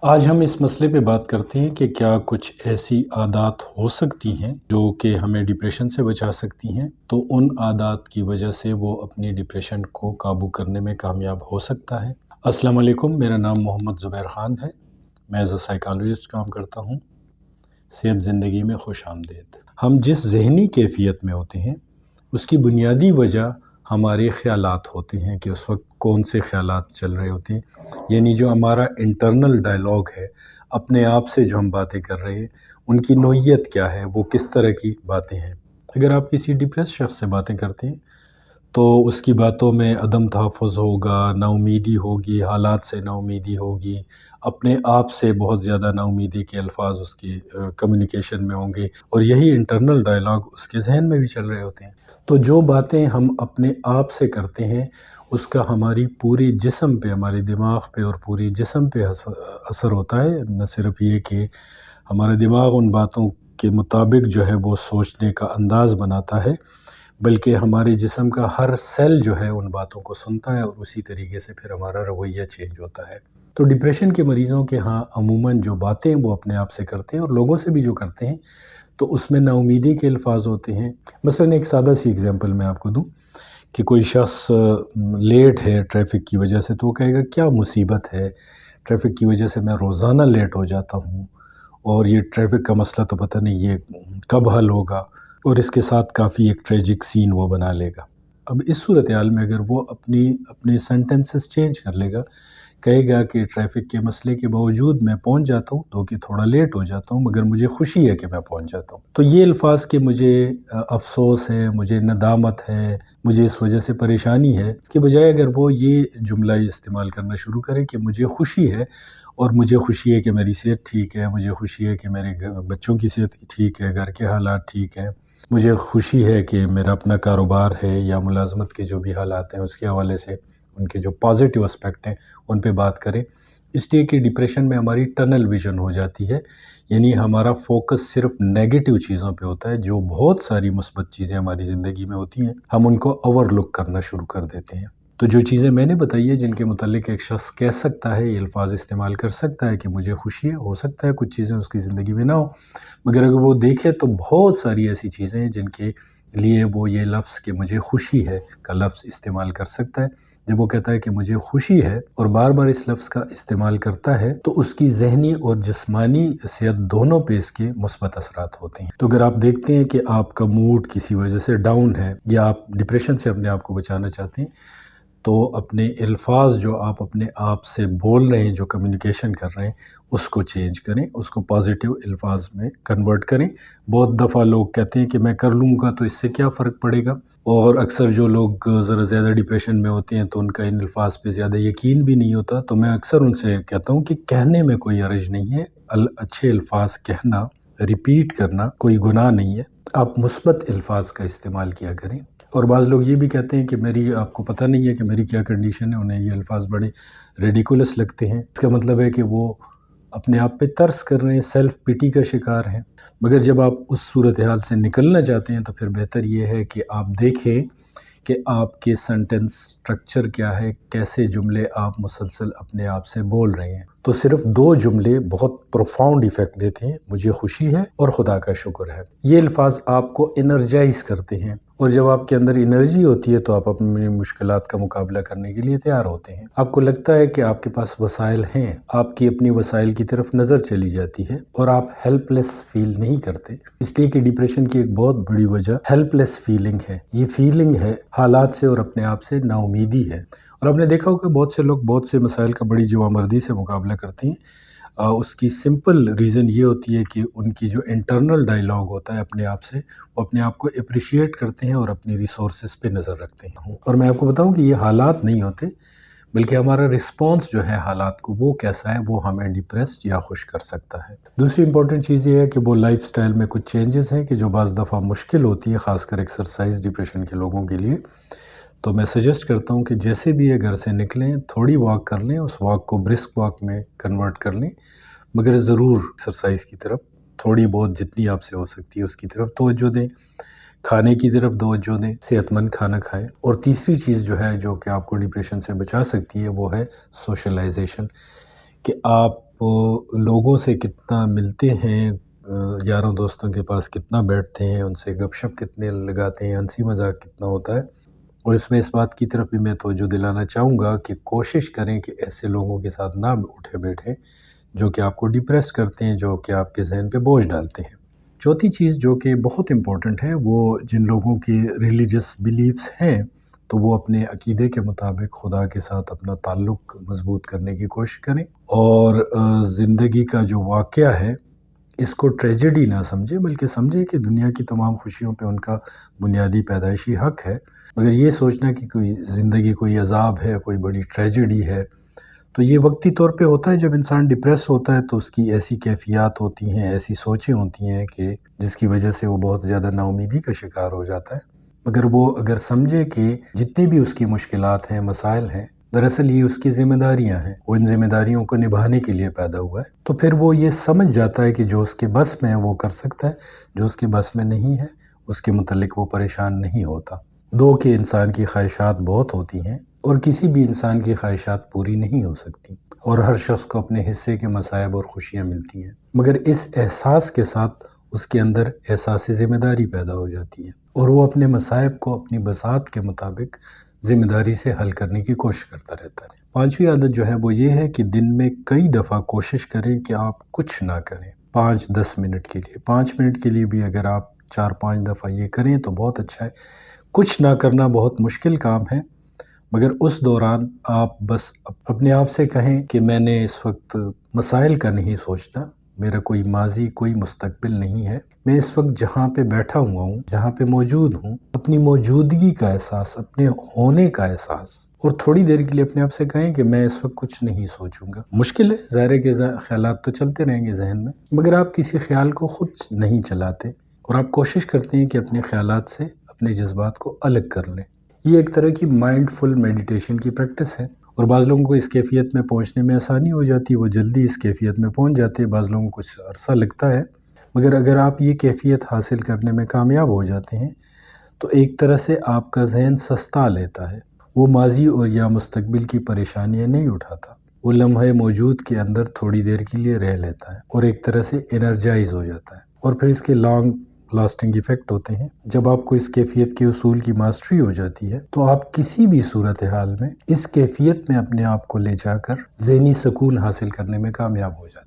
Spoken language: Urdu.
آج ہم اس مسئلے پہ بات کرتے ہیں کہ کیا کچھ ایسی عادات ہو سکتی ہیں جو کہ ہمیں ڈپریشن سے بچا سکتی ہیں، تو ان عادات کی وجہ سے وہ اپنی ڈپریشن کو قابو کرنے میں کامیاب ہو سکتا ہے۔ السلام علیکم، میرا نام محمد زبیر خان ہے۔ میں ایز اے سائیکالوجسٹ کام کرتا ہوں۔ صحت زندگی میں خوش آمدید۔ ہم جس ذہنی کیفیت میں ہوتے ہیں اس کی بنیادی وجہ ہمارے خیالات ہوتے ہیں کہ اس وقت کون سے خیالات چل رہے ہوتے ہیں، یعنی جو ہمارا انٹرنل ڈائلاگ ہے، اپنے آپ سے جو ہم باتیں کر رہے ہیں، ان کی نوعیت کیا ہے، وہ کس طرح کی باتیں ہیں۔ اگر آپ کسی ڈپریس شخص سے باتیں کرتے ہیں تو اس کی باتوں میں عدم تحفظ ہوگا، نا امیدی ہوگی، حالات سے نا امیدی ہوگی، اپنے آپ سے بہت زیادہ نا امیدی کے الفاظ اس کی کمیونیکیشن میں ہوں گے، اور یہی انٹرنل ڈائلاگ اس کے ذہن میں بھی چل رہے ہوتے ہیں۔ تو جو باتیں ہم اپنے آپ سے کرتے ہیں اس کا ہماری پوری جسم پہ، ہمارے دماغ پہ اور پوری جسم پہ اثر ہوتا ہے۔ نہ صرف یہ کہ ہمارا دماغ ان باتوں کے مطابق جو ہے وہ سوچنے کا انداز بناتا ہے، بلکہ ہمارے جسم کا ہر سیل جو ہے ان باتوں کو سنتا ہے، اور اسی طریقے سے پھر ہمارا رویہ چینج ہوتا ہے۔ تو ڈپریشن کے مریضوں کے ہاں عموماً جو باتیں وہ اپنے آپ سے کرتے ہیں اور لوگوں سے بھی جو کرتے ہیں، تو اس میں نا امیدی کے الفاظ ہوتے ہیں۔ مثلاً ایک سادہ سی اگزامپل میں آپ کو دوں کہ کوئی شخص لیٹ ہے ٹریفک کی وجہ سے، تو وہ کہے گا کیا مصیبت ہے، ٹریفک کی وجہ سے میں روزانہ لیٹ ہو جاتا ہوں، اور یہ ٹریفک کا مسئلہ تو پتہ نہیں یہ کب حل ہوگا، اور اس کے ساتھ کافی ایک ٹریجک سین وہ بنا لے گا۔ اب اس صورتحال میں اگر وہ اپنے سینٹنسز چینج کر لے گا، کہے گا کہ ٹریفک کے مسئلے کے باوجود میں پہنچ جاتا ہوں، تو کہ تھوڑا لیٹ ہو جاتا ہوں، مگر مجھے خوشی ہے کہ میں پہنچ جاتا ہوں۔ تو یہ الفاظ کہ مجھے افسوس ہے، مجھے ندامت ہے، مجھے اس وجہ سے پریشانی ہے، اس کے بجائے اگر وہ یہ جملہ استعمال کرنا شروع کرے کہ مجھے خوشی ہے، اور مجھے خوشی ہے کہ میری صحت ٹھیک ہے، مجھے خوشی ہے کہ میرے بچوں کی صحت ٹھیک ہے، گھر کے حالات ٹھیک ہیں، مجھے خوشی ہے کہ میرا اپنا کاروبار ہے یا ملازمت کے جو بھی حالات ہیں اس کے حوالے سے ان کے جو پازیٹیو اسپیکٹ ہیں ان پہ بات کریں۔ اس لیے کہ ڈپریشن میں ہماری ٹنل ویژن ہو جاتی ہے، یعنی ہمارا فوکس صرف نیگیٹو چیزوں پہ ہوتا ہے، جو بہت ساری مثبت چیزیں ہماری زندگی میں ہوتی ہیں ہم ان کو اوور لک کرنا شروع کر دیتے ہیں۔ تو جو چیزیں میں نے بتائی ہے جن کے متعلق ایک شخص کہہ سکتا ہے، یہ الفاظ استعمال کر سکتا ہے کہ مجھے خوشی ہے، ہو سکتا ہے کچھ چیزیں اس کی زندگی میں نہ ہو، مگر اگر وہ دیکھے تو بہت ساری ایسی چیزیں ہیں جن کے لیے وہ یہ لفظ کہ مجھے خوشی ہے کا لفظ استعمال کر سکتا ہے۔ جب وہ کہتا ہے کہ مجھے خوشی ہے اور بار بار اس لفظ کا استعمال کرتا ہے، تو اس کی ذہنی اور جسمانی صحت دونوں پہ اس کے مثبت اثرات ہوتے ہیں۔ تو اگر آپ دیکھتے ہیں کہ آپ کا موڈ کسی وجہ سے ڈاؤن ہے، یا آپ ڈپریشن سے اپنے آپ کو بچانا چاہتے ہیں، تو اپنے الفاظ جو آپ اپنے آپ سے بول رہے ہیں، جو کمیونیکیشن کر رہے ہیں، اس کو چینج کریں، اس کو پازیٹیو الفاظ میں کنورٹ کریں۔ بہت دفعہ لوگ کہتے ہیں کہ میں کر لوں گا تو اس سے کیا فرق پڑے گا، اور اکثر جو لوگ ذرا زیادہ ڈپریشن میں ہوتے ہیں تو ان کا ان الفاظ پہ زیادہ یقین بھی نہیں ہوتا، تو میں اکثر ان سے کہتا ہوں کہ کہنے میں کوئی حرج نہیں ہے، اچھے الفاظ کہنا، ریپیٹ کرنا کوئی گناہ نہیں ہے، آپ مثبت الفاظ کا استعمال کیا کریں۔ اور بعض لوگ یہ بھی کہتے ہیں کہ آپ کو پتہ نہیں ہے کہ میری کیا کنڈیشن ہے، انہیں یہ الفاظ بڑے ریڈیکولس لگتے ہیں، اس کا مطلب ہے کہ وہ اپنے آپ پہ ترس کر رہے ہیں، سیلف پٹی کا شکار ہیں۔ مگر جب آپ اس صورتحال سے نکلنا چاہتے ہیں تو پھر بہتر یہ ہے کہ آپ دیکھیں کہ آپ کے سینٹنس سٹرکچر کیا ہے، کیسے جملے آپ مسلسل اپنے آپ سے بول رہے ہیں۔ تو صرف 2 جملے بہت پروفاؤنڈ ایفیکٹ دیتے ہیں، مجھے خوشی ہے اور خدا کا شکر ہے۔ یہ الفاظ آپ کو انرجائز کرتے ہیں، اور جب آپ کے اندر انرجی ہوتی ہے تو آپ اپنی مشکلات کا مقابلہ کرنے کے لیے تیار ہوتے ہیں۔ آپ کو لگتا ہے کہ آپ کے پاس وسائل ہیں، آپ کی اپنی وسائل کی طرف نظر چلی جاتی ہے، اور آپ ہیلپ لیس فیل نہیں کرتے۔ اس لیے کہ ڈپریشن کی ایک بہت بڑی وجہ ہیلپ لیس فیلنگ ہے۔ یہ فیلنگ ہے حالات سے اور اپنے آپ سے نا امیدی ہے۔ اور آپ نے دیکھا ہوگا بہت سے لوگ بہت سے مسائل کا بڑی جوانمردی سے مقابلہ کرتے ہیں۔ اس کی سمپل ریزن یہ ہوتی ہے کہ ان کی جو انٹرنل ڈائلاگ ہوتا ہے اپنے آپ سے، وہ اپنے آپ کو اپریشیٹ کرتے ہیں اور اپنی ریسورسز پہ نظر رکھتے ہیں۔ اور میں آپ کو بتاؤں کہ یہ حالات نہیں ہوتے، بلکہ ہمارا رسپانس جو ہے حالات کو وہ کیسا ہے، وہ ہمیں ڈپریسڈ یا خوش کر سکتا ہے۔ دوسری امپورٹنٹ چیز یہ ہے کہ وہ لائف سٹائل میں کچھ چینجز ہیں کہ جو بعض دفعہ مشکل ہوتی ہے، خاص کر ایکسرسائز ڈپریشن کے لوگوں کے لیے۔ تو میں سجیسٹ کرتا ہوں کہ جیسے بھی یہ گھر سے نکلیں تھوڑی واک کر لیں، اس واک کو برسک واک میں کنورٹ کر لیں، مگر ضرور ایکسرسائز کی طرف تھوڑی بہت جتنی آپ سے ہو سکتی ہے اس کی طرف توجہ دیں، کھانے کی طرف توجہ دیں، صحت مند کھانا کھائیں۔ اور تیسری چیز جو ہے جو کہ آپ کو ڈپریشن سے بچا سکتی ہے وہ ہے سوشلائزیشن، کہ آپ وہ لوگوں سے کتنا ملتے ہیں، یاروں دوستوں کے پاس کتنا بیٹھتے ہیں، ان سے گپ شپ کتنے لگاتے ہیں، ہنسی مذاق کتنا ہوتا ہے۔ اور اس میں اس بات کی طرف بھی میں توجہ دلانا چاہوں گا کہ کوشش کریں کہ ایسے لوگوں کے ساتھ نہ اٹھے بیٹھیں جو کہ آپ کو ڈپریس کرتے ہیں، جو کہ آپ کے ذہن پہ بوجھ ڈالتے ہیں۔ چوتھی چیز جو کہ بہت امپورٹنٹ ہے، وہ جن لوگوں کی ریلیجس بیلیفز ہیں تو وہ اپنے عقیدے کے مطابق خدا کے ساتھ اپنا تعلق مضبوط کرنے کی کوشش کریں، اور زندگی کا جو واقعہ ہے اس کو ٹریجڈی نہ سمجھیں، بلکہ سمجھیں کہ دنیا کی تمام خوشیوں پہ ان کا بنیادی پیدائشی حق ہے۔ مگر یہ سوچنا کہ کوئی زندگی کوئی عذاب ہے، کوئی بڑی ٹریجڈی ہے، تو یہ وقتی طور پہ ہوتا ہے۔ جب انسان ڈپریس ہوتا ہے تو اس کی ایسی کیفیات ہوتی ہیں، ایسی سوچیں ہوتی ہیں کہ جس کی وجہ سے وہ بہت زیادہ نا امیدی کا شکار ہو جاتا ہے۔ مگر وہ اگر سمجھے کہ جتنی بھی اس کی مشکلات ہیں، مسائل ہیں، دراصل یہ اس کی ذمہ داریاں ہیں، وہ ان ذمہ داریوں کو نبھانے کے لیے پیدا ہوا ہے، تو پھر وہ یہ سمجھ جاتا ہے کہ جو اس کے بس میں ہے وہ کر سکتا ہے، جو اس کے بس میں نہیں ہے اس کے متعلق وہ پریشان نہیں ہوتا۔ دو کہ انسان کی خواہشات بہت ہوتی ہیں اور کسی بھی انسان کی خواہشات پوری نہیں ہو سکتی، اور ہر شخص کو اپنے حصے کے مصائب اور خوشیاں ملتی ہیں، مگر اس احساس کے ساتھ اس کے اندر احساس ذمہ داری پیدا ہو جاتی ہے، اور وہ اپنے مصائب کو اپنی بساط کے مطابق ذمہ داری سے حل کرنے کی کوشش کرتا رہتا ہے۔ پانچویں عادت جو ہے وہ یہ ہے کہ دن میں کئی دفعہ کوشش کریں کہ آپ کچھ نہ کریں، 5-10 منٹ کے لیے، 5 منٹ کے لیے بھی اگر آپ 4-5 دفعہ یہ کریں تو بہت اچھا ہے۔ کچھ نہ کرنا بہت مشکل کام ہے، مگر اس دوران آپ بس اپنے آپ سے کہیں کہ میں نے اس وقت مسائل کا نہیں سوچنا، میرا کوئی ماضی کوئی مستقبل نہیں ہے، میں اس وقت جہاں پہ بیٹھا ہوا ہوں، جہاں پہ موجود ہوں، اپنی موجودگی کا احساس، اپنے ہونے کا احساس، اور تھوڑی دیر کے لیے اپنے آپ سے کہیں کہ میں اس وقت کچھ نہیں سوچوں گا۔ مشکل ہے، ظاہر ہے کہ خیالات تو چلتے رہیں گے ذہن میں، مگر آپ کسی خیال کو خود نہیں چلاتے، اور آپ کوشش کرتے ہیں کہ اپنے خیالات سے اپنے جذبات کو الگ کر لیں۔ یہ ایک طرح کی مائنڈ فل میڈیٹیشن کی پریکٹس ہے، اور بعض لوگوں کو اس کیفیت میں پہنچنے میں آسانی ہو جاتی ہے، وہ جلدی اس کیفیت میں پہنچ جاتے ہیں، بعض لوگوں کو کچھ عرصہ لگتا ہے، مگر اگر آپ یہ کیفیت حاصل کرنے میں کامیاب ہو جاتے ہیں تو ایک طرح سے آپ کا ذہن سستا لیتا ہے، وہ ماضی اور یا مستقبل کی پریشانیاں نہیں اٹھاتا، وہ لمحہ موجود کے اندر تھوڑی دیر کے لیے رہ لیتا ہے اور ایک طرح سے انرجائز ہو جاتا ہے، اور پھر اس کے لانگ لاسٹنگ ایفیکٹ ہوتے ہیں۔ جب آپ کو اس کیفیت کے اصول کی ماسٹری ہو جاتی ہے تو آپ کسی بھی صورتحال میں اس کیفیت میں اپنے آپ کو لے جا کر ذہنی سکون حاصل کرنے میں کامیاب ہو جاتے ہیں۔